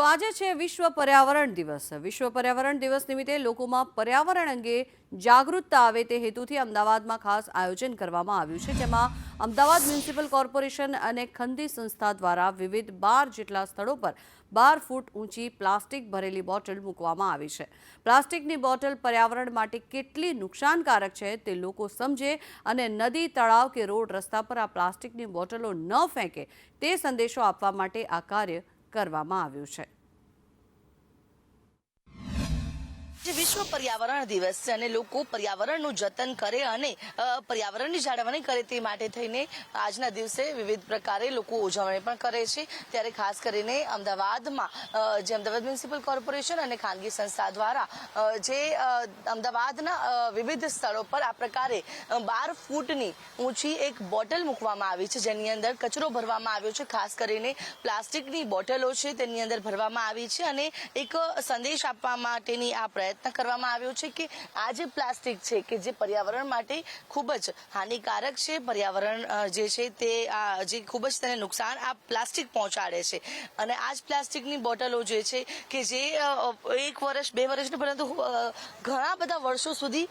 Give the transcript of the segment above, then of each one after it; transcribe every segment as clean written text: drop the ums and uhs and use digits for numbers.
તો આજે છે વિશ્વ પર્યાવરણ દિવસ। વિશ્વ પર્યાવરણ દિવસ નિમિત્તે લોકોમાં પર્યાવરણ અંગે જાગૃતતા આવે તે હેતુથી અમદાવાદમાં ખાસ આયોજન કરવામાં આવ્યું છે, જેમાં અમદાવાદ મ્યુનિસિપલ કોર્પોરેશન અને ખંદી સંસ્થા દ્વારા વિવિધ 12 જેટલા સ્થળો પર 12 ફૂટ ઊંચી પ્લાસ્ટિક ભરેલી બોટલ મૂકવામાં આવી છે। પ્લાસ્ટિકની બોટલ પર્યાવરણ માટે કેટલી નુકસાનકારક છે તે લોકો સમજે અને નદી, તળાવ કે રોડ રસ્તા પર આ પ્લાસ્ટિકની બોટલો ન ફેંકે તે સંદેશો આપવા માટે આ કાર્ય કરવામાં આવ્યું છે। વિશ્વ પર્યાવરણ દિવસ છે અને લોકો પર્યાવરણનું જતન કરે અને પર્યાવરણની જાળવણી કરે તે માટે થઈને આજના દિવસે વિવિધ પ્રકારે લોકો ઉજવણી પણ કરે છે। ત્યારે ખાસ કરીને અમદાવાદમાં જે અમદાવાદ મ્યુનિસિપલ કોર્પોરેશન અને ખાનગી સંસ્થા દ્વારા જે અમદાવાદના વિવિધ સ્થળો પર આ પ્રકારે 12 ફૂટની ઊંચી એક બોટલ મૂકવામાં આવી છે, જેની અંદર કચરો ભરવામાં આવ્યો છે। ખાસ કરીને પ્લાસ્ટિકની બોટલો છે તેની અંદર ભરવામાં આવી છે અને એક સંદેશ આપવા માટેની આ પ્રયત્ન કરવામાં આવ્યો છે કે આ જે પ્લાસ્ટિક છે કે જે પર્યાવરણ માટે ખૂબ જ હાનિકારક છે, પર્યાવરણ જે છે તે જે ખૂબ જ તેને નુકસાન આ પ્લાસ્ટિક પહોંચાડે છે અને આ જ પ્લાસ્ટિકની બોટલો જે છે કે જે 1 વર્ષ 2 વર્ષ પરંતુ ઘણા બધા વર્ષો સુધી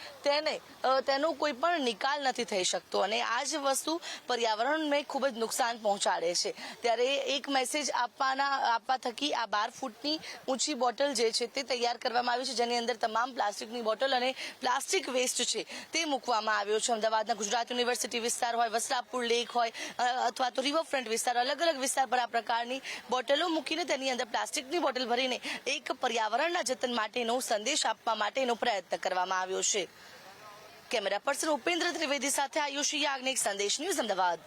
તેનો કોઈ પણ નિકાલ નથી થઈ શકતો અને આ જ વસ્તુ પર્યાવરણને ખૂબ જ નુકસાન પહોંચાડે છે। ત્યારે એક મેસેજ આપવા થકી આ 12 ફૂટની ઊંચી બોટલ જે છે તે તૈયાર કરવામાં આવી છે, જેની અંદર તમામ પ્લાસ્ટિકની બોટલ અને પ્લાસ્ટિક વેસ્ટ છે તે મૂકવામાં આવ્યો છે। અમદાવાદના ગુજરાત યુનિવર્સિટી વિસ્તાર હોય, વસ્ત્રાપુર લેક હોય અથવા તો રિવરફ્રન્ટ વિસ્તાર, અલગ અલગ વિસ્તાર પર આ પ્રકારની બોટલો મૂકીને તેની અંદર પ્લાસ્ટિકની બોટલ ભરીને એક પર્યાવરણના જતન માટેનો સંદેશ આપવા માટેનો પ્રયત્ન કરવામાં આવ્યો છે। કેમેરા પર્સન ઉપેન્દ્ર ત્રિવેદી સાથે આયુષી યાજ્ઞિક, સંદેશ ન્યૂઝ, અમદાવાદ।